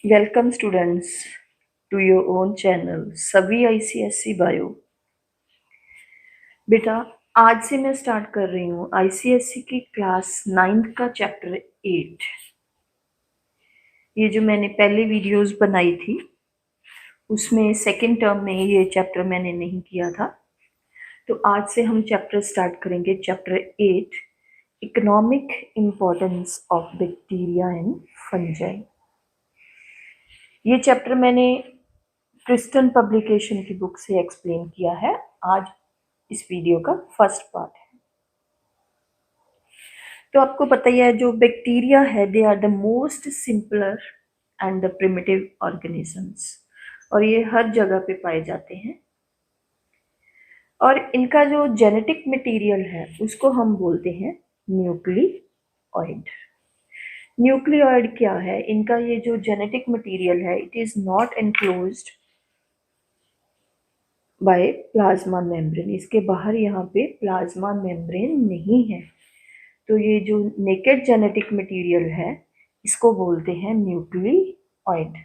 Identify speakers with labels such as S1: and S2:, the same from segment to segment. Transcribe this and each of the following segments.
S1: Welcome students to your own channel सभी ICSE bio. बेटा, आज से मैं स्टार्ट कर रही हूँ आईसीएसई की क्लास 9th का चैप्टर 8। ये जो मैंने पहले वीडियोस बनाई थी उसमें सेकेंड टर्म में ये चैप्टर मैंने नहीं किया था, तो आज से हम चैप्टर स्टार्ट करेंगे। Chapter 8, economic importance of bacteria and fungi. ये चैप्टर मैंने क्रिस्टन पब्लिकेशन की बुक से एक्सप्लेन किया है। आज इस वीडियो का फर्स्ट पार्ट है। तो आपको पता ही है, जो बैक्टीरिया है they are the most simpler and the primitive organisms, और ये हर जगह पे पाए जाते हैं। और इनका जो जेनेटिक मटेरियल है उसको हम बोलते हैं न्यूक्लियोइड। न्यूक्लियोइड क्या है? इनका ये जो जेनेटिक मटेरियल है, it is not enclosed by plasma membrane. इसके बाहर यहाँ पे प्लाज्मा मेम्ब्रेन नहीं है। तो ये जो नेकेड जेनेटिक मटेरियल है इसको बोलते हैं न्यूक्लियोइड।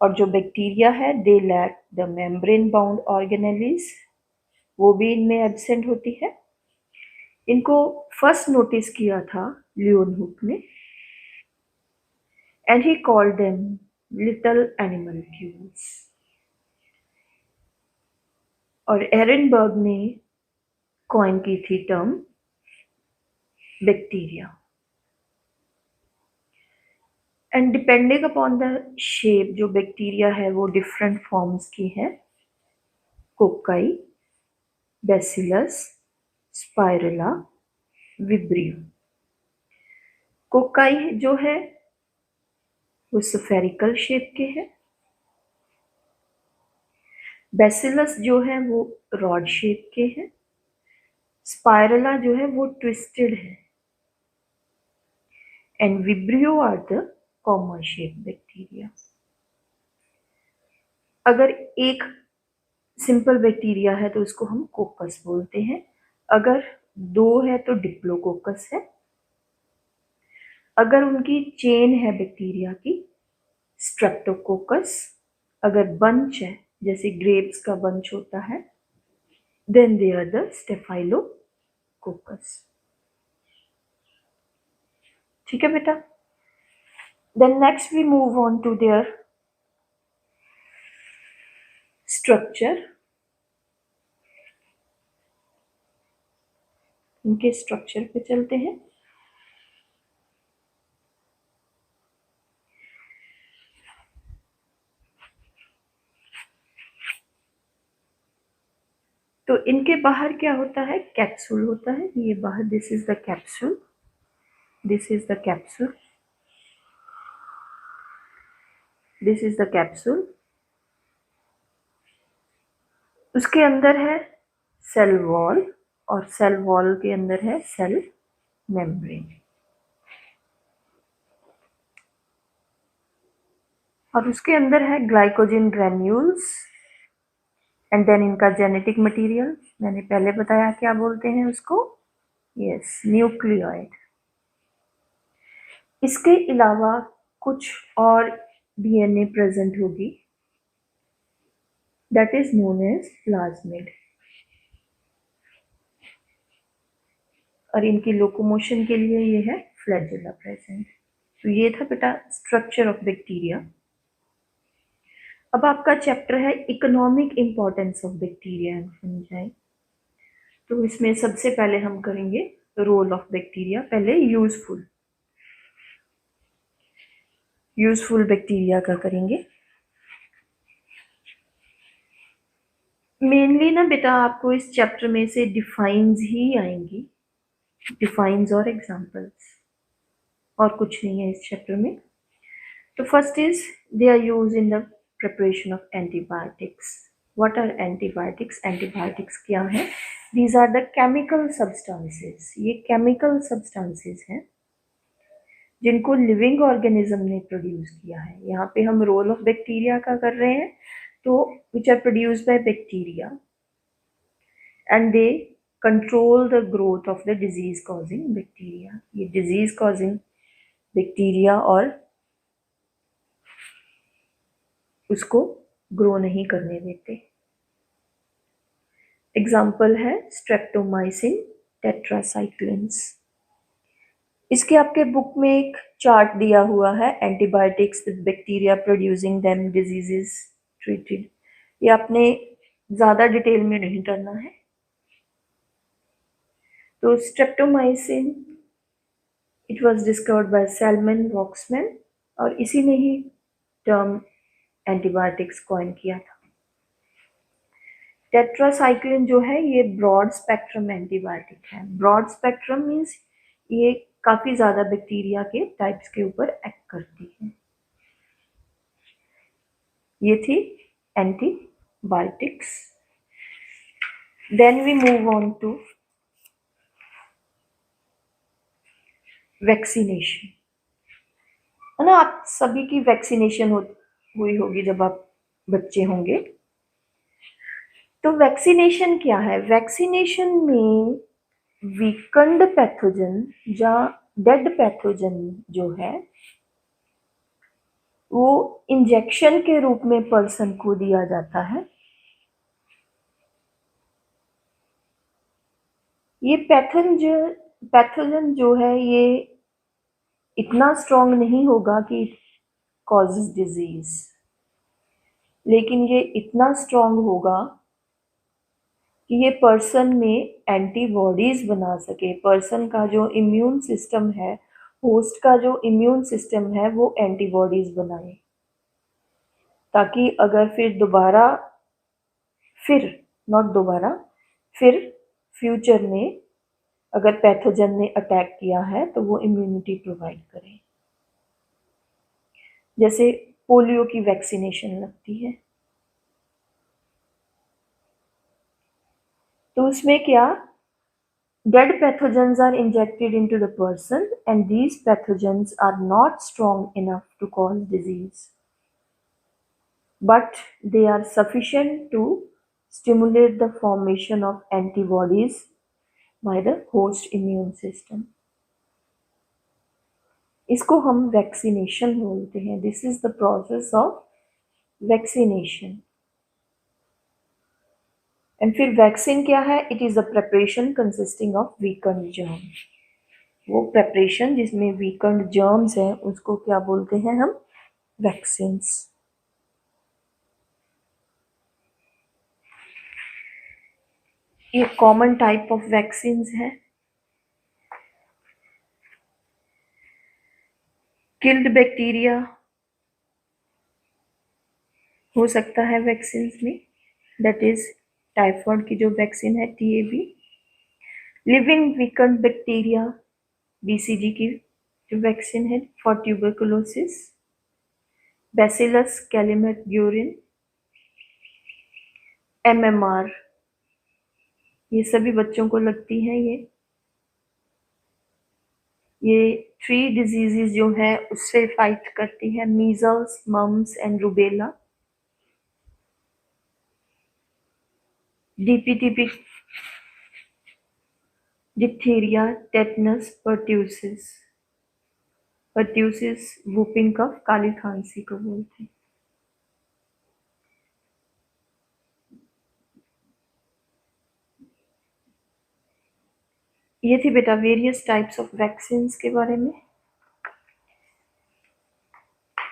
S1: और जो बैक्टीरिया है they lack the membrane bound organelles, वो भी इनमें एब्सेंट होती है। इनको फर्स्ट नोटिस किया था लियोनहुक ने, and he called them little animalcules. और एरनबर्ग ने कॉइन की थी term bacteria. And depending upon the shape, जो बैक्टीरिया है वो डिफरेंट फॉर्म्स की है। Cocci, bacillus, spirilla, vibrio. Cocci जो है वो स्फेरिकल शेप के है। बैसिलस जो है वो रॉड शेप के है। स्पाइरुला जो है वो ट्विस्टेड है। And vibrio are the common shape bacteria. अगर एक सिंपल बैक्टीरिया है तो उसको हम कोकस बोलते हैं। अगर दो है तो डिप्लोकोकस है। अगर उनकी चेन है बैक्टीरिया की, स्ट्रेप्टोकोकस। अगर बंच है, जैसे ग्रेप्स का बंच होता है, then they are the staphylococcus. ठीक है बेटा। Then next we move on to their structure. इनके स्ट्रक्चर पे चलते हैं। तो इनके बाहर क्या होता है? कैप्सूल होता है। ये बाहर, this is the capsule, this is the capsule, this is the capsule. उसके अंदर है सेल वॉल, और सेल वॉल के अंदर है सेल मेम्ब्रेन। और उसके अंदर है ग्लाइकोजन ग्रेन्यूल्स। एंड देन इनका जेनेटिक मटेरियल, मैंने पहले बताया क्या बोलते हैं उसको, यस, न्यूक्लियोइड। इसके अलावा कुछ और डीएनए प्रेजेंट होगी, that is known as plasmid. और इनकी लोकोमोशन के लिए ये है फ्लैजेला प्रेजेंट। तो ये था बेटा स्ट्रक्चर ऑफ बैक्टीरिया। अब आपका चैप्टर है economic importance of bacteria and fungi. तो इसमें सबसे पहले हम करेंगे रोल ऑफ बैक्टीरिया। पहले यूजफुल बैक्टीरिया का करेंगे। मेनली ना बेटा आपको इस चैप्टर में से डिफाइंस ही आएंगी, डिफाइंस और एग्जांपल्स, और कुछ नहीं है इस चैप्टर में। तो first is they are use in the preparation of antibiotics. What are antibiotics? Antibiotics क्या है? These are the chemical substances. ये केमिकल सब्सटेंसेस हैं जिनको लिविंग ऑर्गेनिज्म ने प्रोड्यूस किया है। यहाँ पे हम रोल ऑफ बैक्टीरिया का कर रहे हैं। तो which are produced by bacteria and they control the growth of the disease causing bacteria. ये डिजीज कॉजिंग बैक्टीरिया और उसको ग्रो नहीं करने देते। एग्जाम्पल है स्ट्रेप्टोमाइसिन, टेट्रासाइक्लिन्स। इसके आपके बुक में एक चार्ट दिया हुआ है, antibiotics with bacteria producing them diseases treated. ये आपने ज़्यादा डिटेल में नहीं करना है। तो streptomycin it was discovered by salmon Voxman, और इसी ने ही टर्म एंटीबायोटिक्स कॉइन किया था। टेट्रासाइक्लिन जो है ये ब्रॉड स्पेक्ट्रम एंटीबायोटिक है। ब्रॉड स्पेक्ट्रम मीन्स ये काफ़ी ज़्यादा बैक्टीरिया के टाइप्स के ऊपर एक्ट करती है। ये थी antibiotics. Then we move on to vaccination. है ना, आप सभी की वैक्सीनेशन हुई होगी जब आप बच्चे होंगे। तो वैक्सीनेशन क्या है? वैक्सीनेशन में वीकंड पैथोजन या डेड पैथोजन जो है वो इंजेक्शन के रूप में पर्सन को दिया जाता है। ये पैथोजन जो है ये इतना स्ट्रॉन्ग नहीं होगा कि इट कॉजेज डिजीज, लेकिन ये इतना स्ट्रॉन्ग होगा कि ये पर्सन में एंटीबॉडीज बना सके। पर्सन का जो इम्यून सिस्टम है, होस्ट का जो इम्यून सिस्टम है, वो एंटीबॉडीज बनाए, ताकि अगर फिर फ्यूचर में अगर पैथोजन ने अटैक किया है तो वो इम्यूनिटी प्रोवाइड करे। जैसे पोलियो की वैक्सीनेशन लगती है, तो उसमें क्या, dead pathogens are injected into the person and these pathogens are not strong enough to cause disease, but they are sufficient to stimulate the formation of antibodies by the host immune system. इसको हम vaccination बोलते हैं। This is the process of vaccination. And फिर vaccine क्या है? It is a preparation consisting of weakened germ. वो preparation जिसमें weakened germs हैं उसको क्या बोलते हैं हम? वैक्सीन्स। ये कॉमन टाइप ऑफ वैक्सीन्स है। किल्ड बैक्टीरिया हो सकता है वैक्सीन्स में, दैट इज टाइफॉइड की जो वैक्सीन है TAB। लिविंग वीकंड बैक्टीरिया BCG की जो वैक्सीन है फॉर ट्यूबरकुलोसिस। बैसिलस कैलिमेट-ग्यूरिन, MMR, ये सभी बच्चों को लगती हैं। ये 3 डिजीजेस जो है उससे फाइट करती है, measles, mumps and rubella. DPTP, diphtheria, tetanus, pertussis. Pertussis whooping cough, काली खांसी को बोलते हैं। ये थी बेटा वेरियस टाइप्स ऑफ वैक्सीन के बारे में।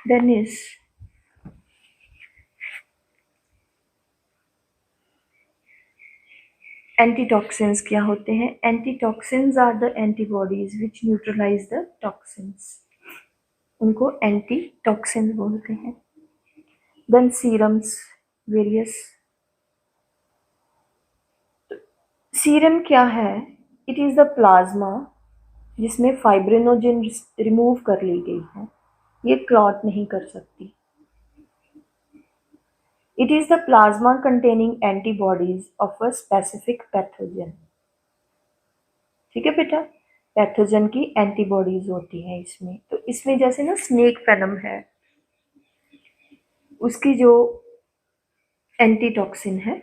S1: देन इज एंटीटॉक्सिन्स क्या होते हैं? Antitoxins are the antibodies which neutralise the toxins, उनको एंटीटॉक्सिन्स बोलते हैं। Then serums, various. सीरम क्या है? इट इज द प्लाज्मा जिसमें फाइब्रिनोजेन रिमूव कर ली गई है, ये क्लॉट नहीं कर सकती। It is the plasma containing antibodies of a specific pathogen. ठीक है बेटा, पैथोजन की एंटीबॉडीज होती हैं इसमें। तो इसमें जैसे ना स्नेक वेनम है, उसकी जो एंटीटॉक्सिन है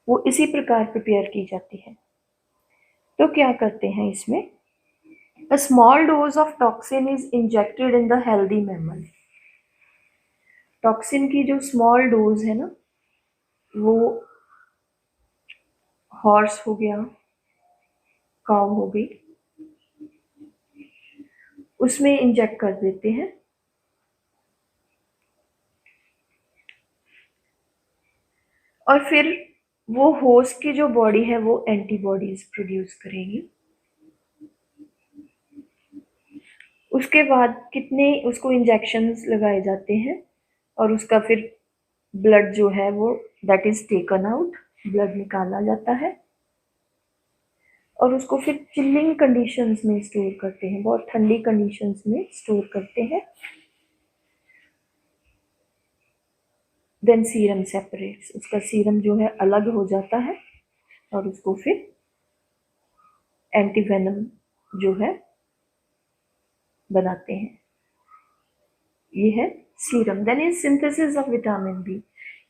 S1: वो इसी प्रकार प्रिपेयर की जाती है। तो क्या करते हैं इसमें? A small dose of toxin is injected in the healthy mammal. Toxin की जो स्मॉल डोज है ना, वो हॉर्स हो गया, काऊ हो गई, उसमें इंजेक्ट कर देते हैं। और फिर वो होस्ट की जो बॉडी है वो एंटीबॉडीज प्रोड्यूस करेगी। उसके बाद कितने उसको इंजेक्शंस लगाए जाते हैं और उसका फिर ब्लड जो है वो that is taken out, blood निकाला जाता है और उसको फिर चिलिंग कंडीशंस में स्टोर करते हैं, बहुत ठंडी कंडीशंस में स्टोर करते हैं। देन सीरम सेपरेट्स, उसका सीरम जो है अलग हो जाता है और उसको फिर एंटीवेनम जो है बनाते हैं। ये है serum. Then is synthesis of vitamin B.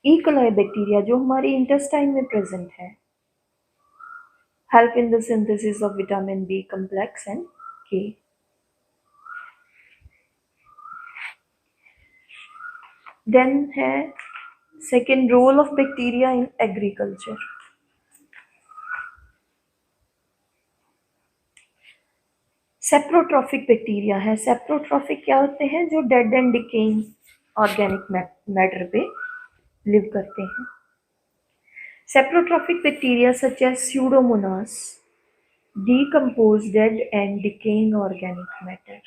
S1: E coli bacteria जो हमारी इंटेस्टाइन में प्रेजेंट है, help in the synthesis of vitamin B complex and K. Then है second role of bacteria in agriculture. Saprotrophic bacteria है। Saprotrophic क्या होते हैं? जो dead and decaying organic matter पे लिव करते हैं। Saprotrophic bacteria such as pseudomonas decompose dead and decaying organic matter.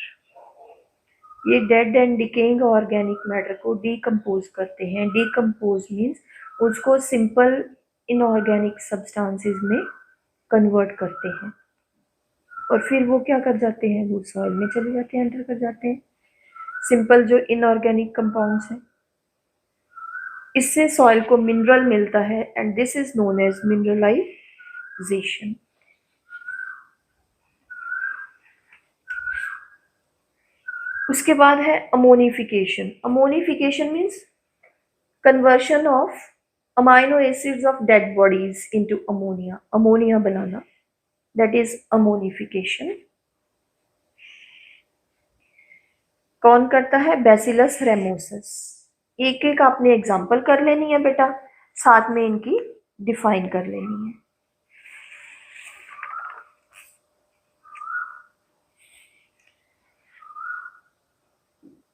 S1: ये dead and decaying organic matter को डिकम्पोज करते हैं। डिकम्पोज मीन्स उसको सिंपल इनऑर्गेनिक सब्सटेंसेस में कन्वर्ट करते हैं और फिर वो क्या कर जाते हैं? वो सॉइल में चले जाते हैं, एंटर कर जाते हैं। सिंपल जो इनऑर्गेनिक कंपाउंड्स हैं, इससे सॉइल को मिनरल मिलता है and this is known as mineralization. उसके बाद है ammonification. Ammonification means conversion of amino acids of dead bodies into ammonia, ammonia बनाना, दैट इज अमोनिफिकेशन। कौन करता है? Bacillus ramosus. एक एक आपने एग्जांपल कर लेनी है बेटा, साथ में इनकी डिफाइन कर लेनी है।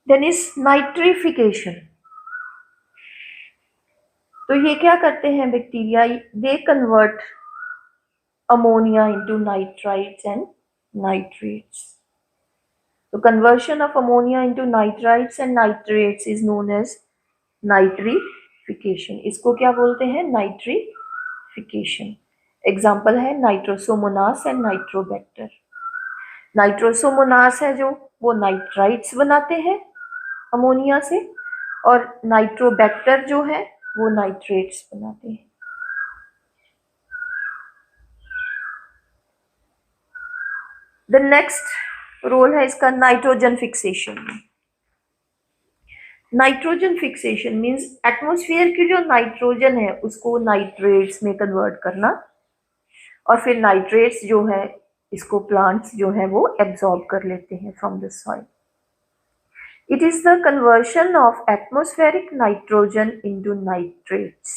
S1: Then is nitrification. तो ये क्या करते हैं bacteria? They convert ammonia into nitrites and nitrates. तो conversion of ammonia into nitrites and nitrates is known as nitrification. इसको क्या बोलते हैं? नाइट्रिफिकेशन। एग्जाम्पल है नाइट्रोसोमोनास एंड नाइट्रोबैक्टर। नाइट्रोसोमोनास है जो वो नाइट्राइट्स बनाते हैं अमोनिया से, और नाइट्रोबैक्टर जो है वो नाइट्रेट्स बनाते हैं। द नेक्स्ट रोल है इसका nitrogen fixation. Nitrogen fixation means atmosphere की जो नाइट्रोजन है उसको नाइट्रेट्स में कन्वर्ट करना और फिर नाइट्रेट्स जो है इसको प्लांट्स जो है वो एब्जॉर्ब कर लेते हैं from the soil. It is the conversion of atmospheric nitrogen into nitrates.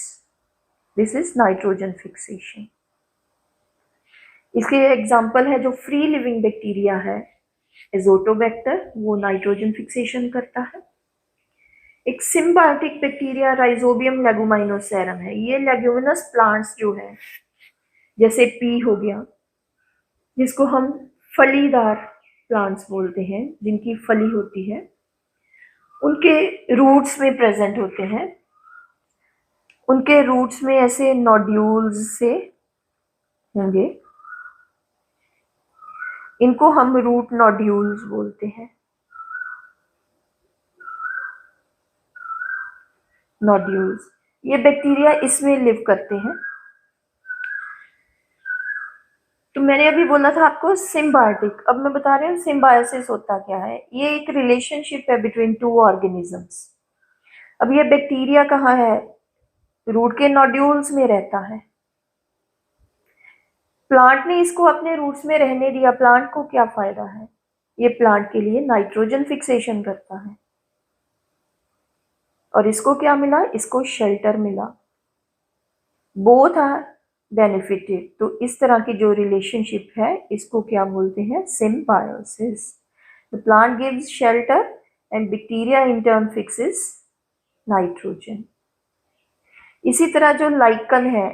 S1: This is nitrogen fixation. इसके एग्जाम्पल है जो फ्री लिविंग बैक्टीरिया है, एजोटोबैक्टर, वो नाइट्रोजन फिक्सेशन करता है। एक सिम्बायोटिक बैक्टीरिया राइजोबियम लेगुमिनोसेरम है। ये लेग्यूमिनस प्लांट्स जो है, जैसे पी हो गया, जिसको हम फलीदार प्लांट्स बोलते हैं, जिनकी फली होती है, उनके रूट्स में प्रेजेंट होते हैं। उनके रूट्स में ऐसे नोड्यूल्स से होंगे, इनको हम रूट नोड्यूल्स बोलते हैं। नोड्यूल्स, ये बैक्टीरिया इसमें लिव करते हैं। तो मैंने अभी बोला था आपको सिम्बायोटिक, अब मैं बता रही हूँ सिम्बायोसिस होता क्या है। ये एक रिलेशनशिप है बिटवीन टू ऑर्गेनिजम्स। अब ये बैक्टीरिया कहाँ है? रूट के नोड्यूल्स में रहता है। प्लांट ने इसको अपने रूट्स में रहने दिया। प्लांट को क्या फायदा है? ये प्लांट के लिए नाइट्रोजन फिक्सेशन करता है। और इसको क्या मिला, इसको शेल्टर मिला। Both are benefited. तो इस तरह की जो रिलेशनशिप है इसको क्या बोलते हैं, symbiosis. The plant gives shelter and bacteria in turn fixes nitrogen. इसी तरह जो लाइकन है,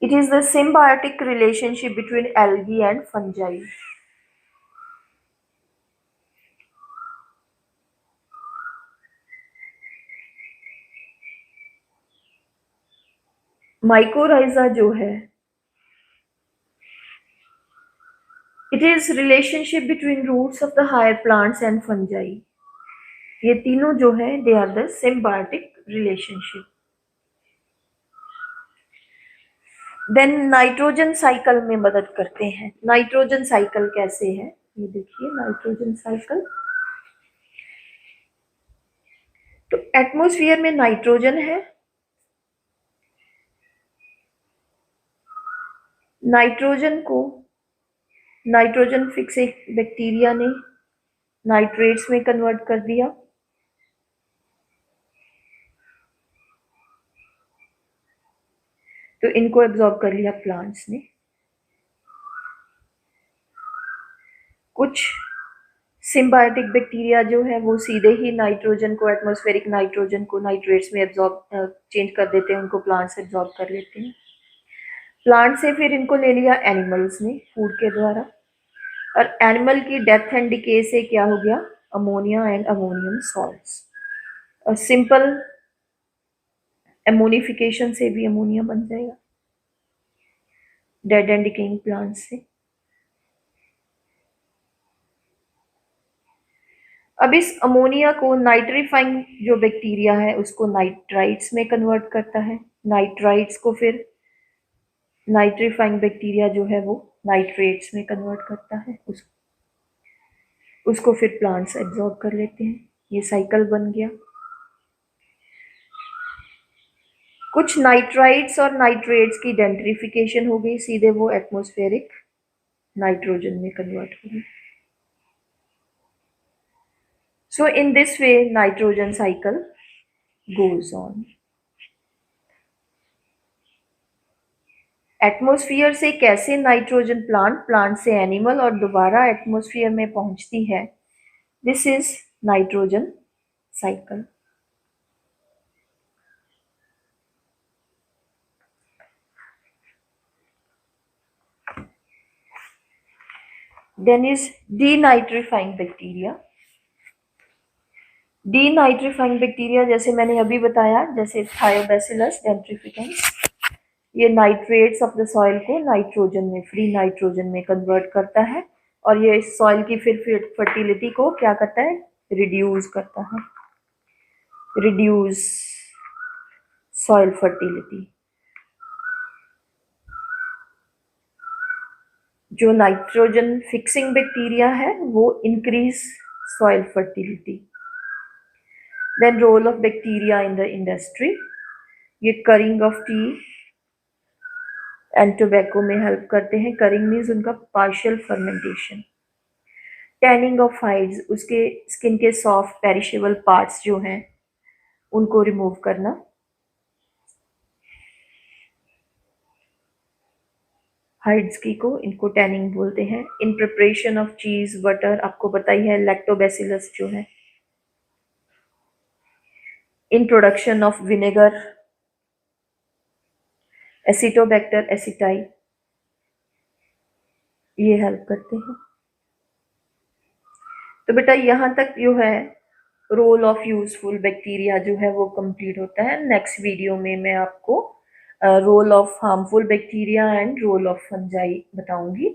S1: it is the symbiotic relationship between algae and fungi. Mycorrhiza जो है, it is relationship between roots of the higher plants and fungi. ये तीनों जो है they are the symbiotic relationship. Then nitrogen cycle में मदद करते हैं। नाइट्रोजन साइकिल कैसे है, ये देखिए नाइट्रोजन साइकिल। तो एटमॉस्फेयर में नाइट्रोजन है, नाइट्रोजन फिक्स एक बैक्टीरिया ने नाइट्रेट्स में कन्वर्ट कर दिया। तो इनको एब्जॉर्ब कर लिया प्लांट्स ने। कुछ सिम्बायोटिक बैक्टीरिया जो है वो सीधे ही नाइट्रोजन को, एटमॉस्फेरिक नाइट्रोजन को नाइट्रेट्स में एब्जॉर्ब चेंज कर देते हैं, उनको प्लांट्स एब्जॉर्ब कर लेते हैं। प्लांट से फिर इनको ले लिया एनिमल्स ने फूड के द्वारा, और एनिमल की डेथ एंड डिके से क्या हो गया, अमोनिया एंड अमोनियम सॉल्ट्स। और सिंपल एमोनिफिकेशन से भी अमोनिया बन जाएगा डेड एंड डिकेइंग प्लांट से। अब इस अमोनिया को नाइट्रीफाइंग जो बैक्टीरिया है उसको नाइट्राइट्स में कन्वर्ट करता है। नाइट्राइट्स को फिर नाइट्रीफाइंग बैक्टीरिया जो है वो नाइट्रेट्स में कन्वर्ट करता है, उसको फिर प्लांट्स एब्जॉर्ब कर लेते हैं। ये साइकिल बन गया। कुछ नाइट्राइट्स और नाइट्रेट्स की डेंट्रिफिकेशन हो गई, सीधे वो एटमॉस्फेरिक नाइट्रोजन में कन्वर्ट हो गई। So in this way nitrogen cycle goes on. Atmosphere से कैसे नाइट्रोजन प्लांट से एनिमल और दोबारा एटमॉस्फेयर में पहुंचती है, this is nitrogen cycle. Then is denitrifying bacteria. Denitrifying bacteria जैसे मैंने अभी बताया, जैसे थायोबैसिलस डेंट्रिफिकेंस, ये नाइट्रेट्स ऑफ द सॉइल को नाइट्रोजन में, फ्री नाइट्रोजन में कन्वर्ट करता है, और ये सॉइल की फिर फर्टिलिटी को क्या करता है, रिड्यूस करता है, रिड्यूस सॉइल फर्टिलिटी। जो नाइट्रोजन फिक्सिंग बैक्टीरिया है वो increase soil fertility. Then role of bacteria in the industry, ये curing of tea and tobacco में हेल्प करते हैं। करिंग मीन्स उनका partial fermentation. Tanning of hides, उसके स्किन के सॉफ्ट पेरिशेबल पार्ट्स जो हैं उनको रिमूव करना। हाइड्स की को इनको टैनिंग बोलते हैं। In preparation of cheese butter, आपको पता ही है लैक्टोबैसिलस जो है। In production of vinegar, acetobacter aceti, ये हेल्प करते हैं। तो बेटा यहाँ तक जो है रोल ऑफ यूजफुल बैक्टीरिया जो है वो कंप्लीट होता है। नेक्स्ट वीडियो में मैं आपको role of harmful bacteria and role of fungi बताऊंगी।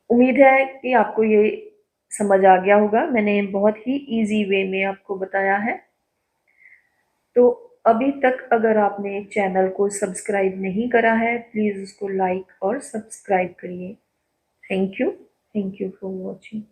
S1: उम्मीद है कि आपको ये समझ आ गया होगा। मैंने बहुत ही इजी वे में आपको बताया है। तो अभी तक अगर आपने चैनल को सब्सक्राइब नहीं करा है, प्लीज़ उसको लाइक और सब्सक्राइब करिए। Thank you for watching.